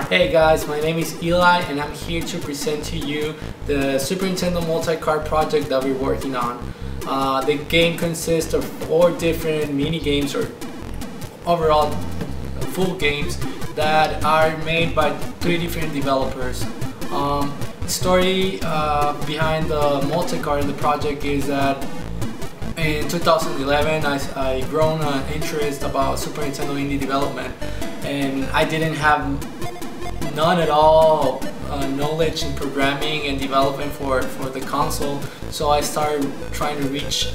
Hey guys, my name is Eli and I'm here to present to you the Super Nintendo Multicart project that we're working on. The game consists of 4 different mini games or overall full games that are made by 3 different developers. The story behind the Multicart in the project is that in 2011 I grown an interest about Super Nintendo indie development, and I didn't have none at all knowledge in programming and development for the console, so I started trying to reach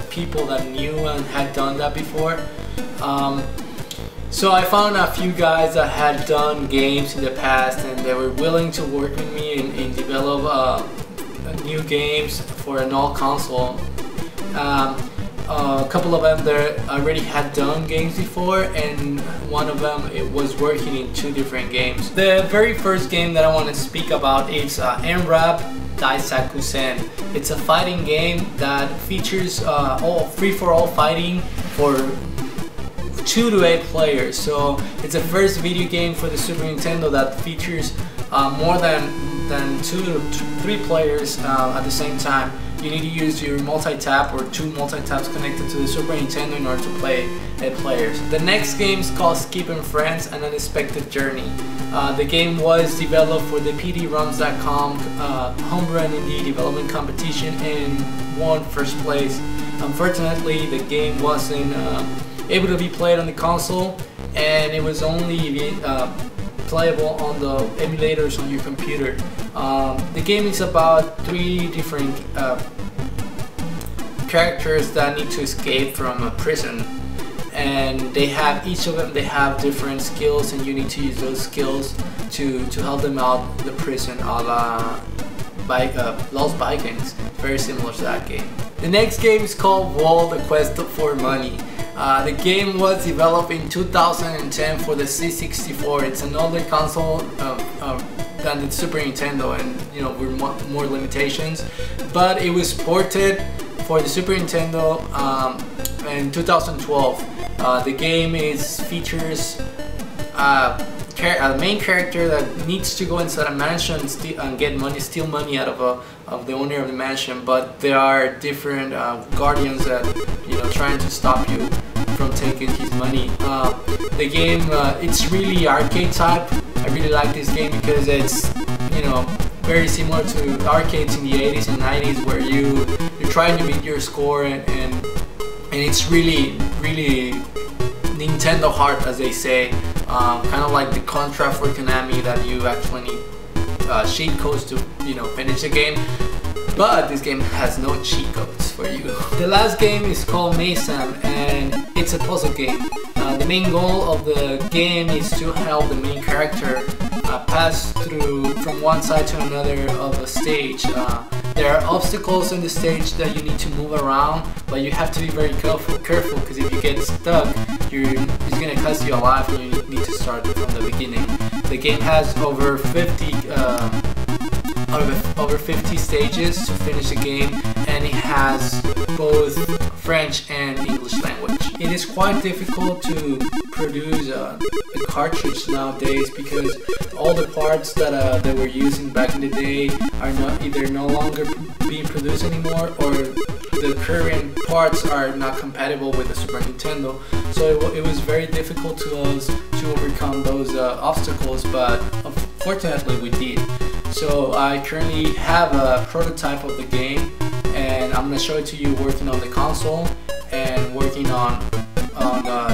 people that knew and had done that before. So I found a few guys that had done games in the past and they were willing to work with me and develop new games for an old console. A couple of them there already had done games before, and one of them it was working in 2 different games. The very first game that I want to speak about is Enrap Daisakusen. It's a fighting game that features all free-for-all fighting for 2 to 8 players. So it's the first video game for the Super Nintendo that features more than 2 to 3 players at the same time. You need to use your multi-tap or 2 multi-taps connected to the Super Nintendo in order to play 8 players. The next game is called Skip and Friends: An Unexpected Journey. The game was developed for the PDRoms.com Homerun Indie Development Competition and won first place. Unfortunately, the game wasn't able to be played on the console, and it was only playable on the emulators on your computer. The game is about 3 different characters that need to escape from a prison, and they have each of them they have different skills, and you need to use those skills to help them out the prison, a la Lost Vikings, very similar to that game. The next game is called Wall: The Quest for Money. The game was developed in 2010 for the C64. It's an older console than the Super Nintendo, and with more limitations, but it was ported for the Super Nintendo in 2012. The game features a main character that needs to go inside a mansion and get money, steal money out of the owner of the mansion, but there are different guardians that trying to stop you from taking his money. The game it's really arcade type. I really like this game because it's very similar to arcades in the 80s and 90s where you're trying to beat your score, and it's really Nintendo hard, as they say, kind of like the Contra for Konami, that you actually need cheat codes to finish the game. But this game has no cheat codes for you. The last game is called Mesam, and it's a puzzle game. The main goal of the game is to help the main character pass through from one side to another of a stage. There are obstacles on the stage that you need to move around, but you have to be very careful because if you get stuck, it's going to cost you a life, and you need to start from the beginning. The game has over 50 stages to finish the game, and it has both French and English language. It is quite difficult to produce a cartridge nowadays because all the parts that they were using back in the day are either no longer being produced anymore, or the current parts are not compatible with the Super Nintendo. So it was very difficult to us to overcome those obstacles, but fortunately we did. So I currently have a prototype of the game, and I'm going to show it to you working on the console and working on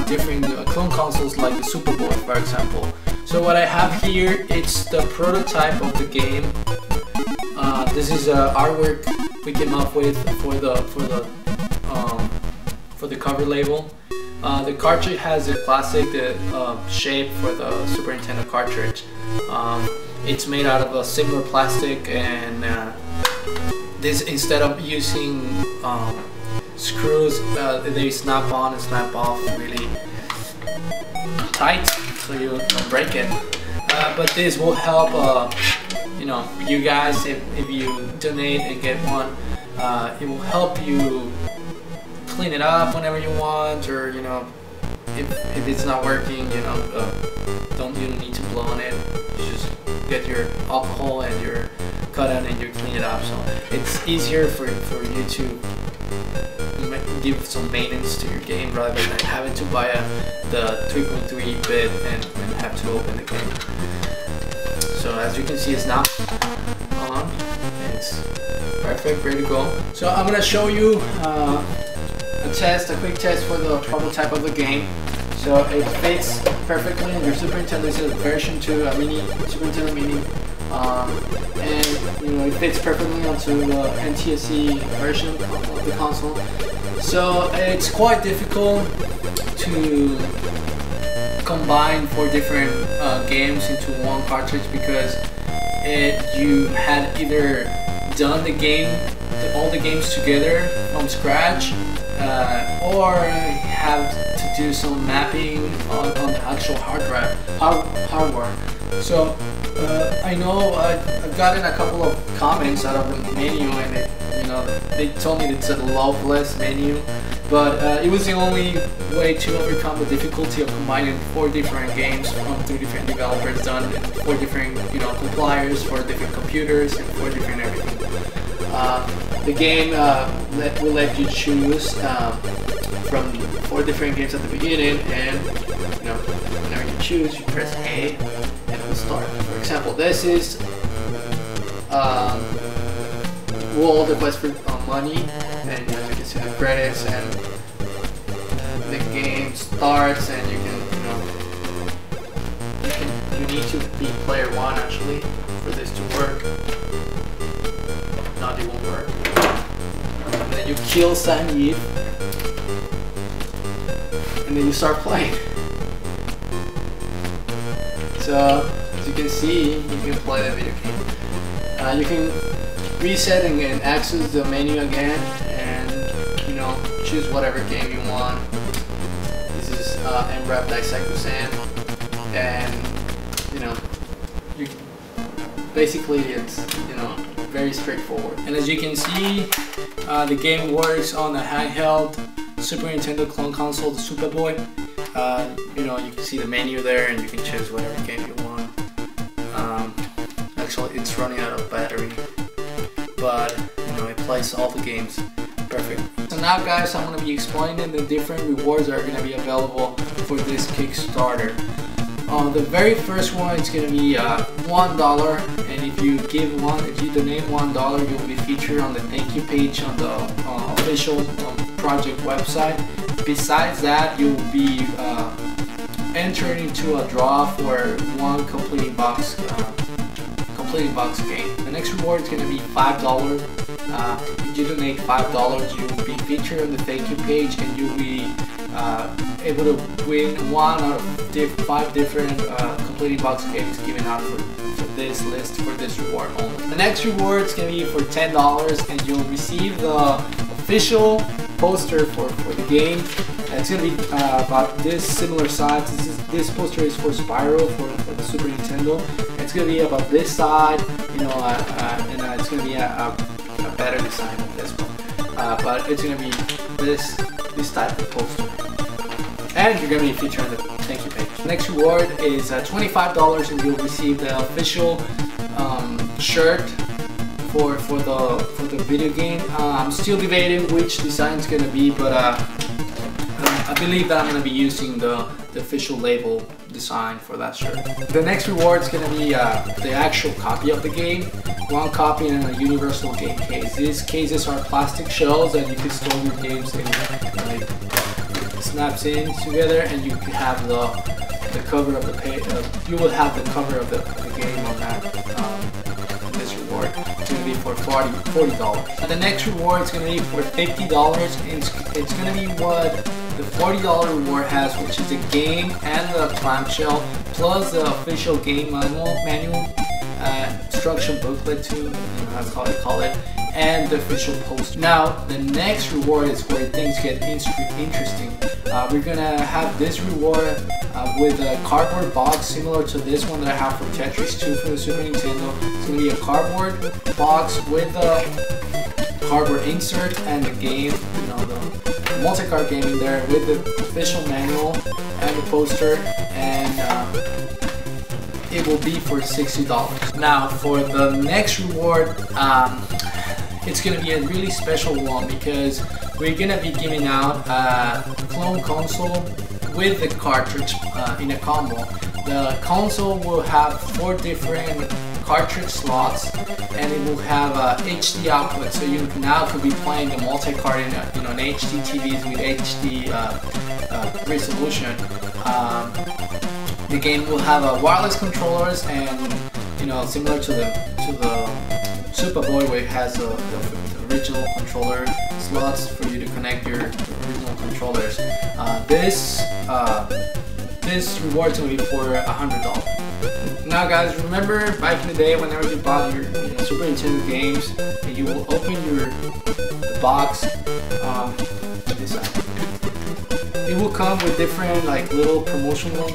different clone consoles like the Super Bowl, for example. So what I have here, it's the prototype of the game. This is artwork we came up with for the cover label. The cartridge has a classic shape for the Super Nintendo cartridge. It's made out of a similar plastic, and this, instead of using screws, they snap on and snap off really tight so you don't break it. But this will help you guys if you donate and get one. It will help you clean it up whenever you want, or if it's not working, you know, you don't need to blow on it. You just get your alcohol and your cutout and you clean it up. So it's easier for you to give some maintenance to your game rather than having to buy the 3.3 bit and have to open the game. So as you can see, it's now on. It's perfect, ready to go. So I'm gonna show you a quick test for the prototype of the game. So it fits perfectly in your Super Nintendo. It's a version 2, a mini Super Nintendo Mini, and you know, it fits perfectly onto the NTSC version of the console. So it's quite difficult to combine 4 different games into one cartridge because you had either done the game, all the games together from scratch, or have to do some mapping on the actual hardware. So I know I've gotten a couple of comments out of the menu, and they told me it's a loveless menu, but it was the only way to overcome the difficulty of combining 4 different games from 3 different developers done in 4 different compliers, 4 different computers, and 4 different everything. The game will let you choose from 4 different games at the beginning, and whenever you choose, you press A and it will start. For example, this is World the Quest for Money, and as you can see the credits, and the game starts, and you need to be player 1 actually for this to work. Not, it won't work. And then you kill Sanjeev, and then you start playing. So as you can see, you can play the video game. You can reset and access the menu again, and choose whatever game you want. This is MRAP Dissect-to-Sand, and basically it's very straightforward. And as you can see, the game works on the handheld Super Nintendo clone console, the Super Boy. You can see the menu there, and you can choose whatever game you want. Actually, it's running out of battery, but it plays all the games perfect. So now, guys, I'm going to be explaining the different rewards that are going to be available for this Kickstarter. The very first one is going to be $1, and if you donate $1, you'll be featured on the thank you page on the official project website. Besides that, you'll be entered into a draw for 1 completing box game. The next reward is going to be $5. If you donate $5, you'll be featured on the thank you page, and you'll be able to win 1 out of 5 different completing box games given out for this list, for this reward only. The next reward is going to be for $10, and you'll receive the official poster for the game. It's going to be about this similar size. This poster is for Spyro for the Super Nintendo. It's going to be about this side, and it's going to be a better design than this one. But it's going to be this type of poster. And you're going to be featured on the thank you page. The next reward is $25, and you'll receive the official shirt for the video game. I'm still debating which design it's going to be, but I believe that I'm going to be using the official label design for that shirt. The next reward is going to be the actual copy of the game. 1 copy and a universal game case. These cases are plastic shells that you can store your games in. It snaps in together, and you can have the cover of the page. You will have the cover of the game on that. This reward. It's going to be for $40. And the next reward is going to be for $50, and it's going to be what the $40 reward has, which is the game and the clamshell, plus the official game manual, instruction booklet too, that's how they call it, and the official poster. Now, the next reward is where things get interesting. We're gonna have this reward with a cardboard box similar to this one that I have for Tetris 2 for the Super Nintendo. It's gonna be a cardboard box with a cardboard insert and the game, the Multicart game in there with the official manual and the poster, and it will be for $60. Now for the next reward, it's gonna be a really special one because we're gonna be giving out a clone console with the cartridge in a combo. The console will have 4 different cartridge slots, and it will have a HD output, so you now could be playing the Multicart in an HD TVs with HD resolution. The game will have wireless controllers, and similar to the Superboy, where it has the original controller slots for you to connect your original controllers. This reward is going to be for $100. Now guys, remember back in the day whenever you bought your Super Nintendo games, and you will open the box, it will come with different little promotional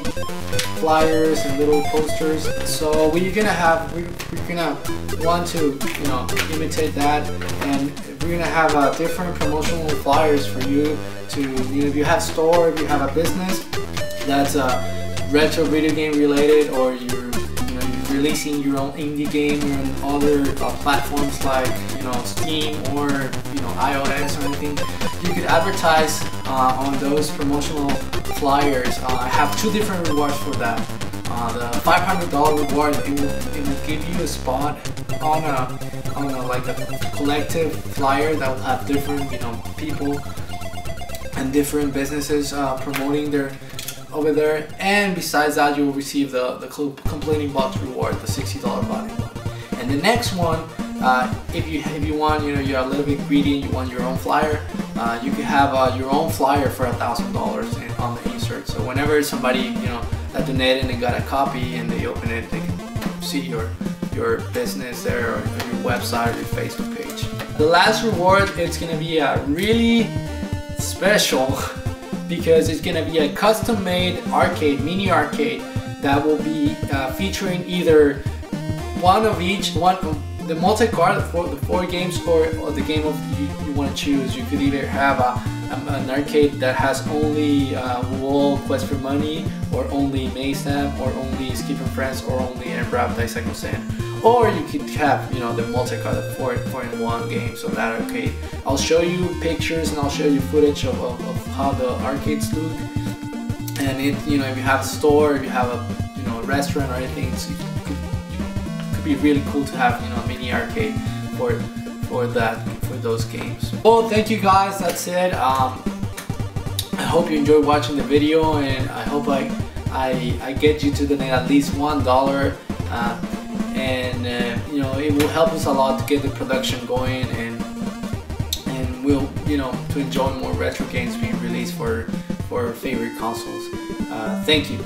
flyers and little posters. So we're gonna want to imitate that, and we're gonna have different promotional flyers for you to if you have a store, if you have a business that's retro video game related, or you're releasing your own indie game on other platforms like Steam or iOS or anything, you could advertise on those promotional flyers. I have 2 different rewards for that. The $500 reward, it will give you a spot on a collective flyer that will have different people and different businesses promoting their over there, and besides that, you will receive the completing box reward, the $60 value one. And the next one, if you want, you're a little bit greedy and you want your own flyer, you can have your own flyer for $1,000 on the insert. So whenever somebody that donated and got a copy and they open it, they can see your business there, or your website or your Facebook page. The last reward, it's gonna be a really special, because it's gonna be a custom-made arcade, mini arcade, that will be featuring either one of each, the Multicart, the 4 games, or the game of you want to choose. You could either have an arcade that has only Wall, Quest for Money, or only Maze Amp, or only Skip and Friends, or only Embrap Dissect Sand. Or you could have, the Multicart, the 4-in-1 games of that arcade. I'll show you pictures and I'll show you footage of how the arcades look. And if you have a store, if you have a restaurant or anything, it could be really cool to have a mini arcade for those games. Well, thank you guys. That's it. I hope you enjoyed watching the video, and I hope I get you to donate at least $1. And it will help us a lot to get the production going, and we'll to enjoy more retro games being released for favorite consoles. Thank you.